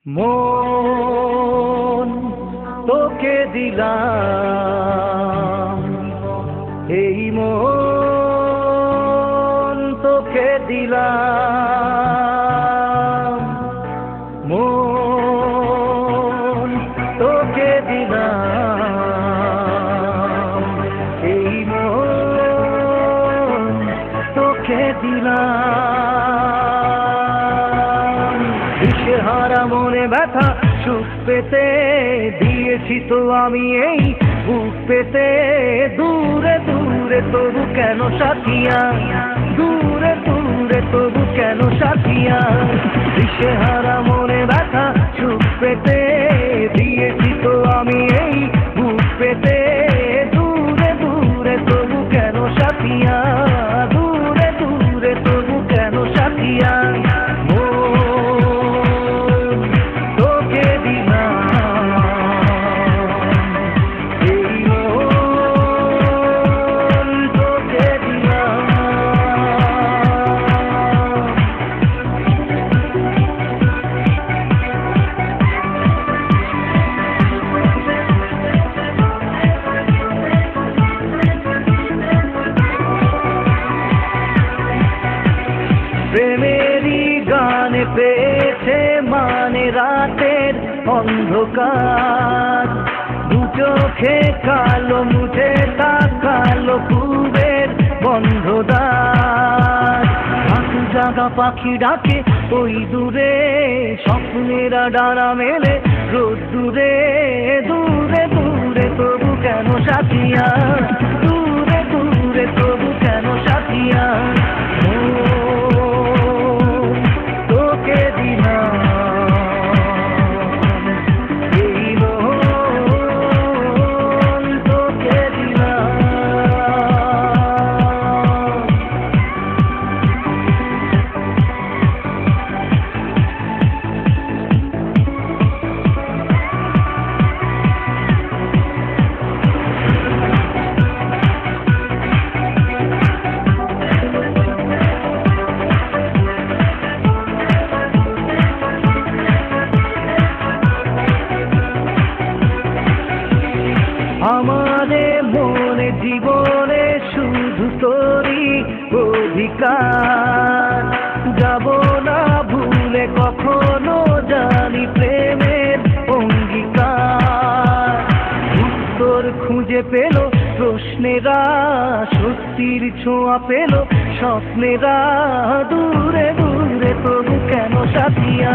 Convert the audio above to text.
মন তোকে দিলাম, এই মন তোকে দিলাম, মন তোকে দিলাম, এই মন তোকে দিলাম। দিশেহারা মনে ব্যথা সুখ পেতে দিয়েছি তো আমি এই বুক পেতে, দূরে দূরে তবু কেন সাথিয়া, দূরে দূরে তবু কেন সাথিয়া। দিশেহারা মনে ব্যথা সুখ পেতে দিয়েছি তো আমি এই বুক পেতে, দূরে দূরে তবু কেন সাথিয়া, দূরে দূরে তবু কেন সাথিয়া। প্রেমেরই গানে পেয়েছে মানে রাতের অন্ধকার, দু চোখে কালো মুঠে তাকালো পূবের বন্ধদ্বার। হাসু জাগা পাখি ডাকে ওই দূরে, স্বপ্নেরা ডানা মেলে রোদ দূরে, দূরে দূরে তবু কেন সাথিয়া, দূরে দূরে তবু কেন সাথিয়া। আমাদের মনে জীবনে শুধু তোরই অধিকার, যাব না ভুলে কখনো জানি প্রেমের অঙ্গীকার। উত্তর খুঁজে পেল প্রশ্নেরা, সত্যির ছোঁয়া পেল স্বপ্নেরা, দূরে দূরে তবু কেন সাথিয়া,